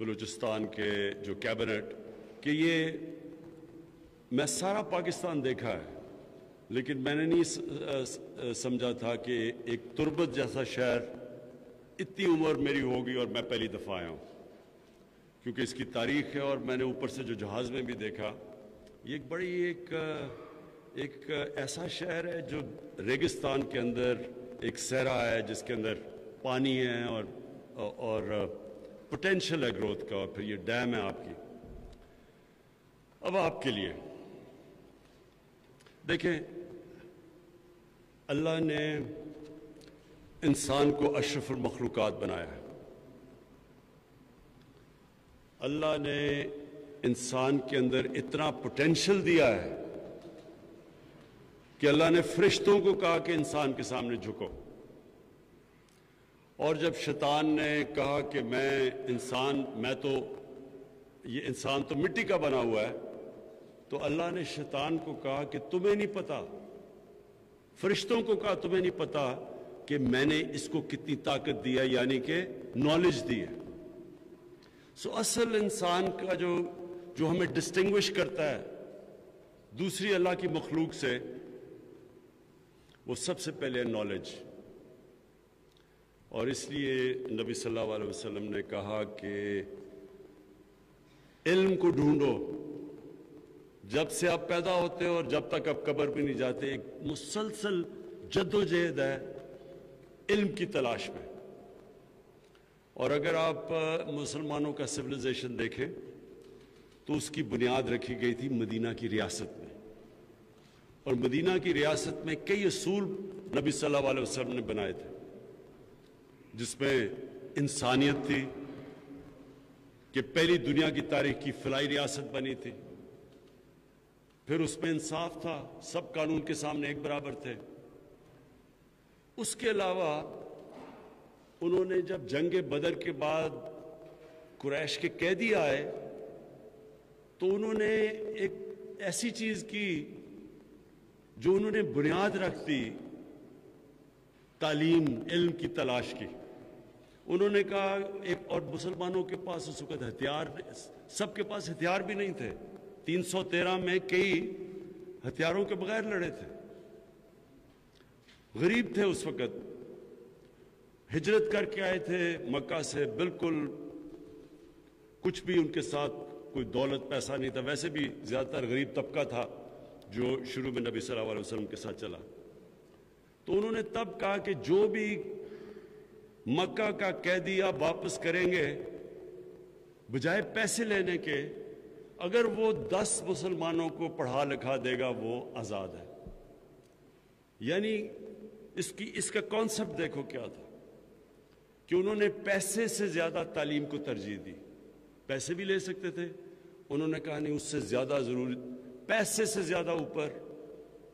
بلوچستان کے جو کیبنٹ کہ یہ میں سارا پاکستان دیکھا ہے، لیکن میں نے نہیں سمجھا تھا کہ ایک تربت جیسا شہر اتنی عمر میری ہوگی اور میں پہلی دفعہ آیا ہوں، کیونکہ اس کی تاریخ ہے اور میں نے اوپر سے جو جہاز میں بھی دیکھا، یہ ایک بڑی ایک ایسا شہر ہے جو ریگستان کے اندر ایک صحرا ہے جس کے اندر پانی ہے اور پوٹینشل ہے گروتھ کا، اور پھر یہ ڈیم ہے آپ کی۔ اب آپ کے لیے دیکھیں، اللہ نے انسان کو اشرف المخلوقات بنایا ہے۔ اللہ نے انسان کے اندر اتنا پوٹینشل دیا ہے کہ اللہ نے فرشتوں کو کہا کہ انسان کے سامنے جھکو، اور جب شیطان نے کہا کہ یہ انسان تو مٹی کا بنا ہوا ہے، تو اللہ نے شیطان کو کہا کہ تمہیں نہیں پتا، فرشتوں کو کہا تمہیں نہیں پتا کہ میں نے اس کو کتنی طاقت دی ہے، یعنی کہ نالج دی ہے۔ سو اصل انسان کا جو ہمیں ڈسٹنگوش کرتا ہے دوسری اللہ کی مخلوق سے، وہ سب سے پہلے نالج۔ اور اس لیے نبی صلی اللہ علیہ وسلم نے کہا کہ علم کو ڈھونڈو، جب سے آپ پیدا ہوتے اور جب تک آپ قبر بھی نہیں جاتے، ایک مسلسل جدوجہد ہے علم کی تلاش میں۔ اور اگر آپ مسلمانوں کا سویلائزیشن دیکھیں تو اس کی بنیاد رکھی گئی تھی مدینہ کی ریاست میں، اور مدینہ کی ریاست میں کئی اصول نبی صلی اللہ علیہ وسلم نے بنائے تھے، جس میں انسانیت تھی کہ پہلی دنیا کی تاریخ کی فلاحی ریاست بنی تھی، پھر اس میں انصاف تھا، سب قانون کے سامنے ایک برابر تھے۔ اس کے علاوہ انہوں نے جب جنگ بدر کے بعد قریش کے قیدی آئے تو انہوں نے ایک ایسی چیز کی جو انہوں نے بنیاد رکھ دی، تعلیم علم کی تلاش کی۔ انہوں نے کہا اور مسلمانوں کے پاس اس وقت ہتھیار، سب کے پاس ہتھیار بھی نہیں تھے، 313 میں کئی ہتھیاروں کے بغیر لڑے تھے، غریب تھے اس وقت، ہجرت کر کے آئے تھے مکہ سے، بالکل کچھ بھی ان کے ساتھ کوئی دولت پیسہ نہیں تھا، ویسے بھی زیادہ تر غریب طبقہ تھا جو شروع میں نبی صلی اللہ علیہ وسلم کے ساتھ چلا۔ تو انہوں نے تب کہا کہ جو بھی مکہ کا قیدی آپ واپس کریں گے، بجائے پیسے لینے کے، اگر وہ 10 مسلمانوں کو پڑھا لکھا دے گا وہ آزاد ہے۔ یعنی اس کا کانسیپٹ دیکھو کیا تھا کہ انہوں نے پیسے سے زیادہ تعلیم کو ترجیح دی۔ پیسے بھی لے سکتے تھے، انہوں نے کہا نہیں، اس سے زیادہ ضروری، پیسے سے زیادہ اوپر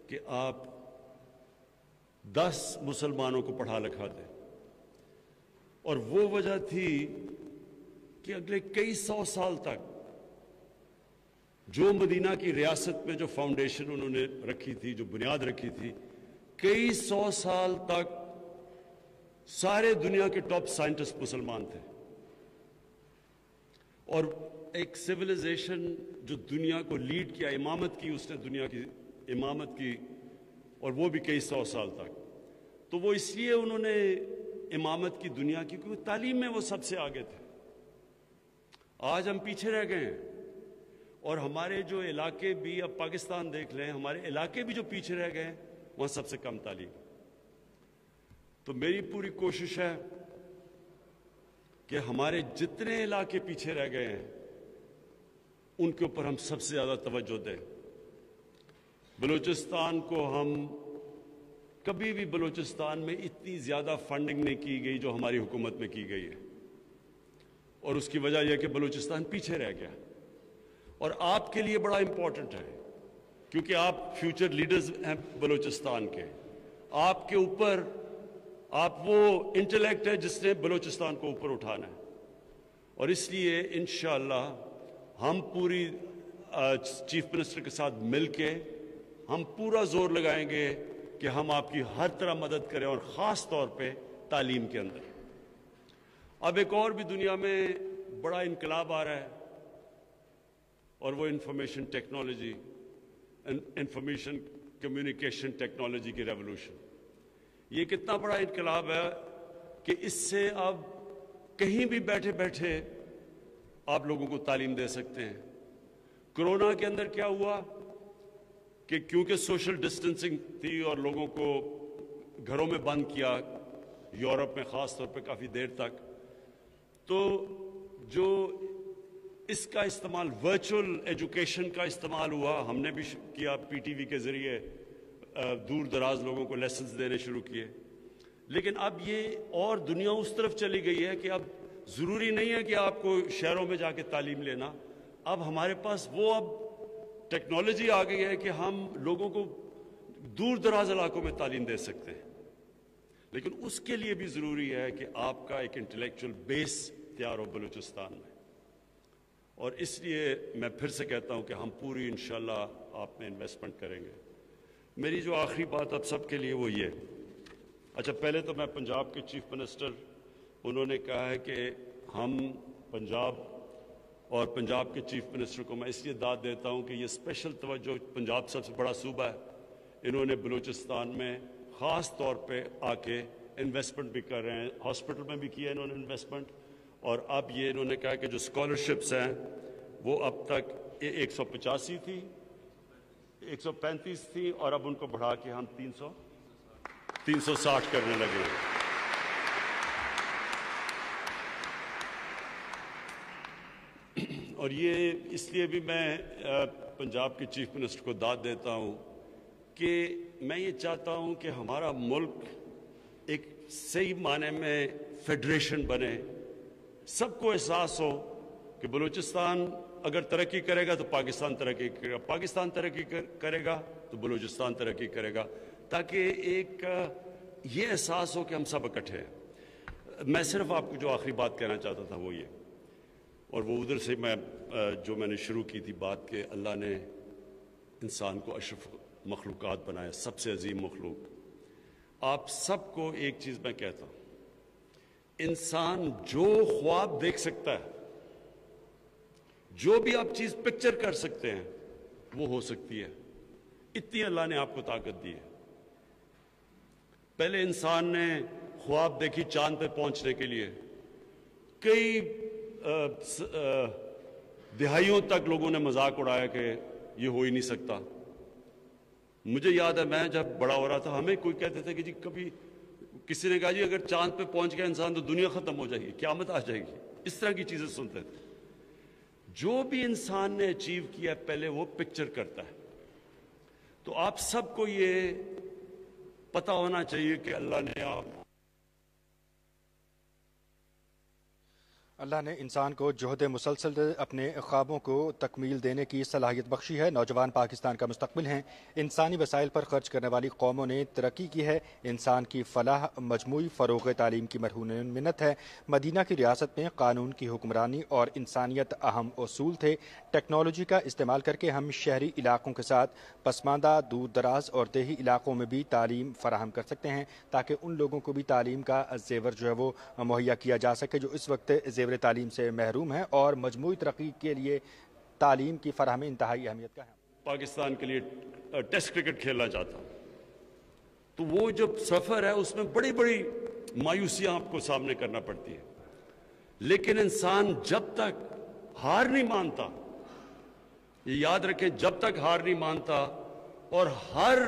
کہ آپ 10 مسلمانوں کو پڑھا لکھا دیں۔ اور وہ وجہ تھی کہ اگلے کئی 100 سال تک جو مدینہ کی ریاست میں جو فاؤنڈیشن انہوں نے رکھی تھی، جو بنیاد رکھی تھی، کئی 100 سال تک سارے دنیا کے ٹاپ سائنٹسٹ مسلمان تھے، اور ایک سویلائزیشن جو دنیا کو لیڈ کیا، امامت کی، اس نے دنیا کی امامت کی، اور وہ بھی کئی 100 سال تک۔ تو وہ اس لیے انہوں نے امامت کی دنیا کی، کیونکہ تعلیم میں وہ سب سے آگے تھے۔ آج ہم پیچھے رہ گئے ہیں، اور ہمارے جو علاقے بھی، اب پاکستان دیکھ لیں، ہمارے علاقے بھی جو پیچھے رہ گئے ہیں وہاں سب سے کم تعلیم۔ تو میری پوری کوشش ہے کہ ہمارے جتنے علاقے پیچھے رہ گئے ہیں ان کے اوپر ہم سب سے زیادہ توجہ دیں۔ بلوچستان کو کبھی بھی بلوچستان میں اتنی زیادہ فنڈنگ نہیں کی گئی جو ہماری حکومت میں کی گئی ہے، اور اس کی وجہ یہ کہ بلوچستان پیچھے رہ گیا۔ اور آپ کے لیے بڑا امپورٹنٹ ہے، کیونکہ آپ فیوچر لیڈرز ہیں بلوچستان کے، آپ کے اوپر آپ وہ انٹلیکٹ ہے جس نے بلوچستان کو اوپر اٹھانا ہے۔ اور اس لیے انشاءاللہ ہم پوری چیف منسٹر کے ساتھ مل کے ہم پورا زور لگائیں گے کہ ہم آپ کی ہر طرح مدد کریں، اور خاص طور پہ تعلیم کے اندر۔ اب ایک اور بھی دنیا میں बड़ा इनकलाब आ रहा है और वो information technology, information communication technology की रेवोल्यूशन। ये कितना बड़ा इनकलाब है कि इससे अब कहीं भी बैठे बैठे आप लोगों को तालीम दे सकते हैं। कोरोना के अंदर क्या हुआ कि क्योंकि सोशल डिस्टेंसिंग थी और लोगों को घरों में बंद किया, यूरोप में ख़ास तौर पे काफ़ी देर तक, तो जो इसका इस्तेमाल, वर्चुअल एजुकेशन का इस्तेमाल हुआ, हमने भी किया। पीटीवी के ज़रिए दूर दराज लोगों को लेसन्स देने शुरू किए। लेकिन अब ये और दुनिया उस तरफ चली गई है कि अब ज़रूरी नहीं है कि आपको शहरों में जाके तालीम लेना। अब हमारे पास वो अब टेक्नोलॉजी आ गई है कि हम लोगों को दूर दराज इलाकों में तालीम दे सकते हैं। लेकिन उसके लिए भी ज़रूरी है कि आपका एक इंटेलेक्चुअल बेस तैयार हो बलूचिस्तान में। और इसलिए मैं फिर से कहता हूं कि हम पूरी इंशाल्लाह आप में इन्वेस्टमेंट करेंगे। मेरी जो आखिरी बात अब सबके लिए वो ये, अच्छा पहले तो मैं पंजाब के चीफ मिनिस्टर, उन्होंने कहा है कि हम पंजाब और पंजाब के चीफ मिनिस्टर को मैं इसलिए दाद देता हूं कि ये स्पेशल तवज्जो, पंजाब सबसे बड़ा सूबा है, इन्होंने बलूचिस्तान में ख़ास तौर पे आके इन्वेस्टमेंट भी कर रहे हैं। हॉस्पिटल में भी किया इन्होंने इन्वेस्टमेंट, और अब ये इन्होंने कहा कि जो स्कॉलरशिप्स हैं वो अब तक 185 थी, 135 थी, और अब उनको बढ़ा के हम 360 करने लगे हैं। और ये इसलिए भी मैं पंजाब के चीफ मिनिस्टर को दाद देता हूँ कि मैं ये चाहता हूँ कि हमारा मुल्क एक सही माने में फेडरेशन बने। सबको एहसास हो कि बलूचिस्तान अगर तरक्की करेगा तो पाकिस्तान तरक्की करेगा, पाकिस्तान तरक्की करेगा तो बलूचिस्तान तरक्की करेगा, ताकि एक ये एहसास हो कि हम सब इकट्ठे हैं। मैं सिर्फ आपको जो आखिरी बात कहना चाहता था वो ये, और वो उधर से मैं जो मैंने शुरू की थी बात कि अल्लाह ने इंसान को अशरफ मखलूक़ात बनाया, सबसे अजीम मखलूक। आप सबको एक चीज़ मैं कहता हूँ, इंसान जो ख्वाब देख सकता है, जो भी आप चीज़ पिक्चर कर सकते हैं, वो हो सकती है। इतनी अल्लाह ने आपको ताकत दी है। पहले इंसान ने ख्वाब देखी चांद पे पहुंचने के लिए, कई दिहाइयों तक लोगों ने मजाक उड़ाया कि ये हो ही नहीं सकता। मुझे याद है मैं जब बड़ा हो रहा था, हमें कोई कहते थे कि जी, कभी किसी ने कहा जी अगर चांद पे पहुंच गया इंसान तो दुनिया खत्म हो जाएगी, क़यामत आ जाएगी। इस तरह की चीजें सुनते थे। जो भी इंसान ने अचीव किया पहले वो पिक्चर करता है। तो आप सबको ये पता होना चाहिए कि अल्लाह ने इंसान को जोहद मुसलसल अपने ख्वाबों को तकमील देने की सलाहियत बख्शी है। नौजवान पाकिस्तान का मुस्तकबिल हैं। इंसानी वसाइल पर खर्च करने वाली कौमों ने तरक्की की है। इंसान की फलाह मजमूई फ़रोग़ तालीम की मरहून मिन्नत है। मदीना की रियासत में कानून की हुक्मरानी और इंसानियत अहम उसूल थे। टेक्नोलॉजी का इस्तेमाल करके हम शहरी इलाकों के साथ पसमानदा, दूर दराज और देही इलाकों में भी तालीम फराहम कर सकते हैं, ताकि उन लोगों को भी तालीम का जेवर जो है वो मुहैया किया जा सके जो इस वक्त जेवर तालीम से महरूम है। और मजमूई तरक्की के लिए तालीम की फराहमी इंतहाई अहमियत का है। पाकिस्तान के लिए टेस्ट क्रिकेट खेलना चाहता, तो वो जो सफ़र है उसमें बड़ी बड़ी मायूसियां आपको सामने करना पड़ती है। लेकिन इंसान जब तक हार नहीं मानता, ये याद रखें, जब तक हार नहीं मानता और हर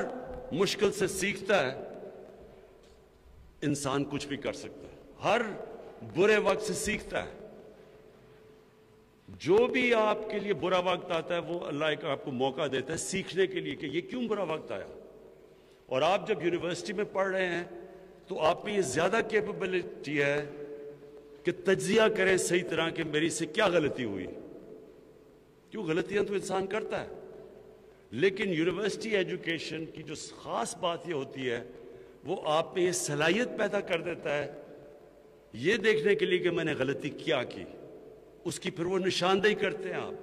मुश्किल से सीखता है, इंसान कुछ भी कर सकता है। हर बुरे वक्त से सीखता है। जो भी आपके लिए बुरा वक्त आता है वो अल्लाह का आपको मौका देता है सीखने के लिए कि ये क्यों बुरा वक्त आया। और आप जब यूनिवर्सिटी में पढ़ रहे हैं तो आप में ये ज्यादा कैपेबिलिटी है कि तज्जिया करें सही तरह कि मेरी से क्या गलती हुई। क्यों, गलतियां तो इंसान करता है, लेकिन यूनिवर्सिटी एजुकेशन की जो खास बात ये होती है वो आप में ये सलाहियत पैदा कर देता है ये देखने के लिए कि मैंने गलती क्या की, उसकी फिर वो निशानदेही करते हैं आप,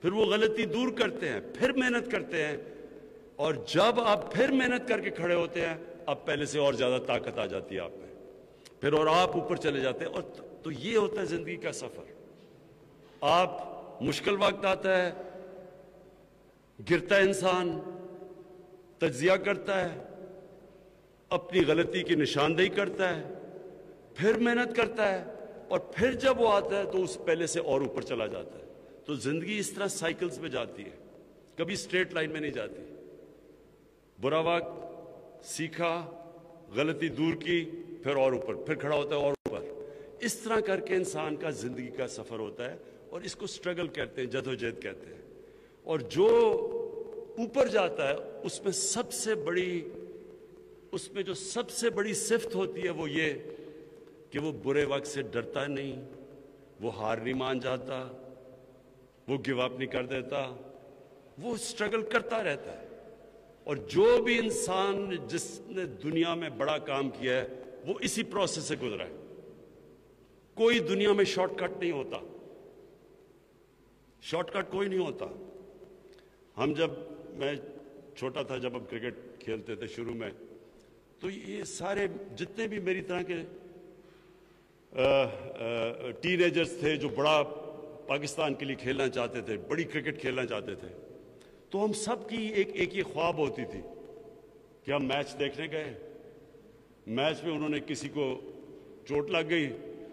फिर वो गलती दूर करते हैं, फिर मेहनत करते हैं, और जब आप फिर मेहनत करके खड़े होते हैं अब पहले से और ज्यादा ताकत आ जाती है आप में, फिर और आप ऊपर चले जाते हैं। और तो ये होता है जिंदगी का सफर। आप मुश्किल वक्त आता है, गिरता है इंसान, तज्जिया करता है, अपनी गलती की निशानदेही करता है, फिर मेहनत करता है, और फिर जब वो आता है तो उस पहले से और ऊपर चला जाता है। तो जिंदगी इस तरह साइकिल्स में जाती है, कभी स्ट्रेट लाइन में नहीं जाती। बुरा वक्त, सीखा, गलती दूर की, फिर और ऊपर, फिर खड़ा होता है और ऊपर। इस तरह करके इंसान का जिंदगी का सफर होता है, और इसको स्ट्रगल कहते हैं, जदोजहद कहते हैं। और जो ऊपर जाता है उसमें जो सबसे बड़ी सिफ्त होती है वो ये कि वो बुरे वक्त से डरता नहीं, वो हार नहीं मान जाता, वो गिव अप नहीं कर देता, वो स्ट्रगल करता रहता है। और जो भी इंसान जिसने दुनिया में बड़ा काम किया है वो इसी प्रोसेस से गुजरा है। कोई दुनिया में शॉर्टकट नहीं होता, शॉर्टकट कोई नहीं होता। मैं छोटा था, जब हम क्रिकेट खेलते थे शुरू में, तो ये सारे जितने भी मेरी तरह के टीनेजर्स थे जो बड़ा पाकिस्तान के लिए खेलना चाहते थे, बड़ी क्रिकेट खेलना चाहते थे, तो हम सब की एक ये ख्वाब होती थी कि हम मैच देखने गए, मैच में उन्होंने किसी को चोट लग गई,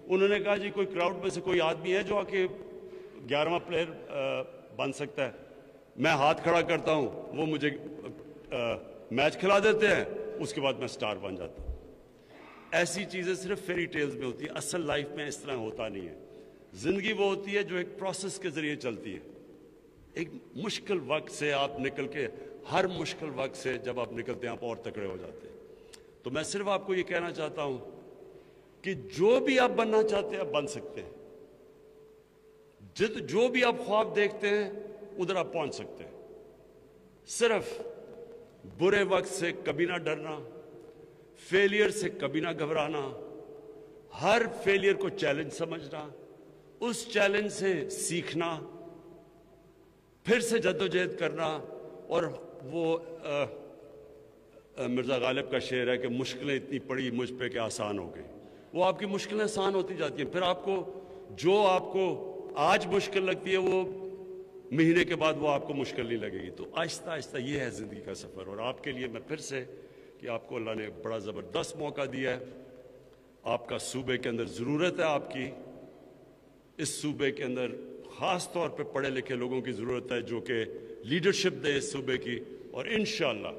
उन्होंने कहा जी कोई क्राउड में से कोई आदमी है जो आके 11वां प्लेयर बन सकता है। मैं हाथ खड़ा करता हूं, वो मुझे मैच खिला देते हैं, उसके बाद मैं स्टार बन जाता हूं। ऐसी चीजें सिर्फ फेरी टेल्स में होती है, असल लाइफ में इस तरह होता नहीं है। जिंदगी वो होती है जो एक प्रोसेस के जरिए चलती है। एक मुश्किल वक्त से आप निकल के, हर मुश्किल वक्त से जब आप निकलते हैं आप और तकड़े हो जाते हैं। तो मैं सिर्फ आपको ये कहना चाहता हूं कि जो भी आप बनना चाहते हैं आप बन सकते हैं। जो भी आप ख्वाब देखते हैं उधर आप पहुंच सकते हैं। सिर्फ बुरे वक्त से कभी ना डरना, फेलियर से कभी ना घबराना, हर फेलियर को चैलेंज समझना, उस चैलेंज से सीखना, फिर से जद्दोजहद करना। और वो मिर्जा गालिब का शेर है कि मुश्किलें इतनी पड़ी मुझ पे कि आसान हो गई। वो आपकी मुश्किलें आसान होती जाती हैं, फिर आपको आज मुश्किल लगती है वो महीने के बाद वो आपको मुश्किल नहीं लगेगी। तो आहिस्ता आहिस्ता ये है जिंदगी का सफर। और आपके लिए मैं फिर से कि आपको अल्लाह ने बड़ा जबरदस्त मौका दिया है, आपका सूबे के अंदर जरूरत है, आपकी इस सूबे के अंदर खास तौर पे पढ़े लिखे लोगों की ज़रूरत है जो कि लीडरशिप दे इस सूबे की। और इंशाअल्लाह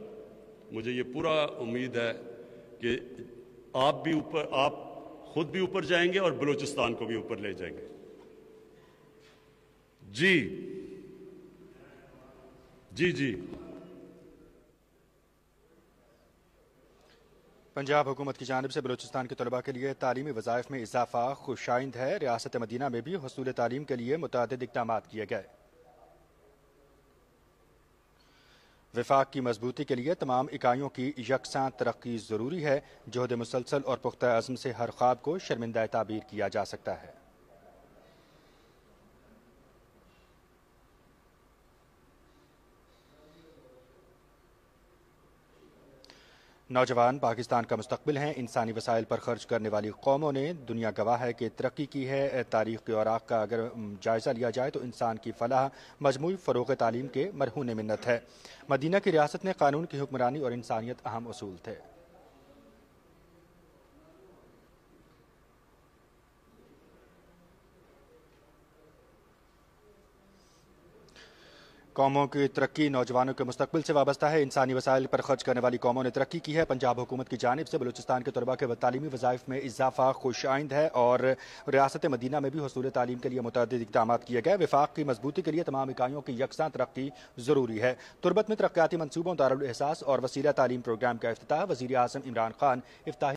मुझे ये पूरा उम्मीद है कि आप खुद भी ऊपर जाएंगे और बलूचिस्तान को भी ऊपर ले जाएंगे। जी। पंजाब हुकूमत की जानिब से बलूचिस्तान के तलबा के लिए तालीमी वज़ाइफ में इजाफा खुशाइंद है। रियासत मदीना में भी हुसूल तालीम के लिए मुतअद्दिद इक़दाम किए गए। विफाक की मजबूती के लिए तमाम इकाइयों की यकसां तरक्की ज़रूरी है। जोहद मुसलसल और पुख्ता अज़्म से हर ख्वाब को शर्मिंदा ताबीर किया जा सकता है। नौजवान पाकिस्तान का मुस्तकबिल हैं। इंसानी वसाइल पर खर्च करने वाली कौमों ने दुनिया गवाह है कि तरक्की की है। तारीख़ के औराक़ का अगर जायज़ा लिया जाए तो इंसान की फलाह मजमूई फ़रोग़ तालीम के मरहून मिन्नत है। मदीना की रियासत में कानून की हुक्मरानी और इंसानियत अहम उसूल थे। कौमों की तरक्की नौजवानों के मुस्तकबिल से वाबस्ता है। इंसानी वसाइल पर खर्च करने वाली कौमों ने तरक्की की है। पंजाब हुकूमत की जानिब से बलूचिस्तान के तलबा के तालीमी वज़ाइफ में इजाफा खुशाइंद है और रियासत मदीना में भी हुसूल तालीम के लिए मुतअद्दिद इक़दाम किए गए। विफाक की मजबूती के लिए तमाम इकाइयों की यकसां तरक्की ज़रूरी है। तुरबत में तरक्याती मनसूबों, दारुल एहसास और वसीला तालीम प्रोग्राम का इफ्तिताह वज़ीर आज़म इमरान खान इफ्ताही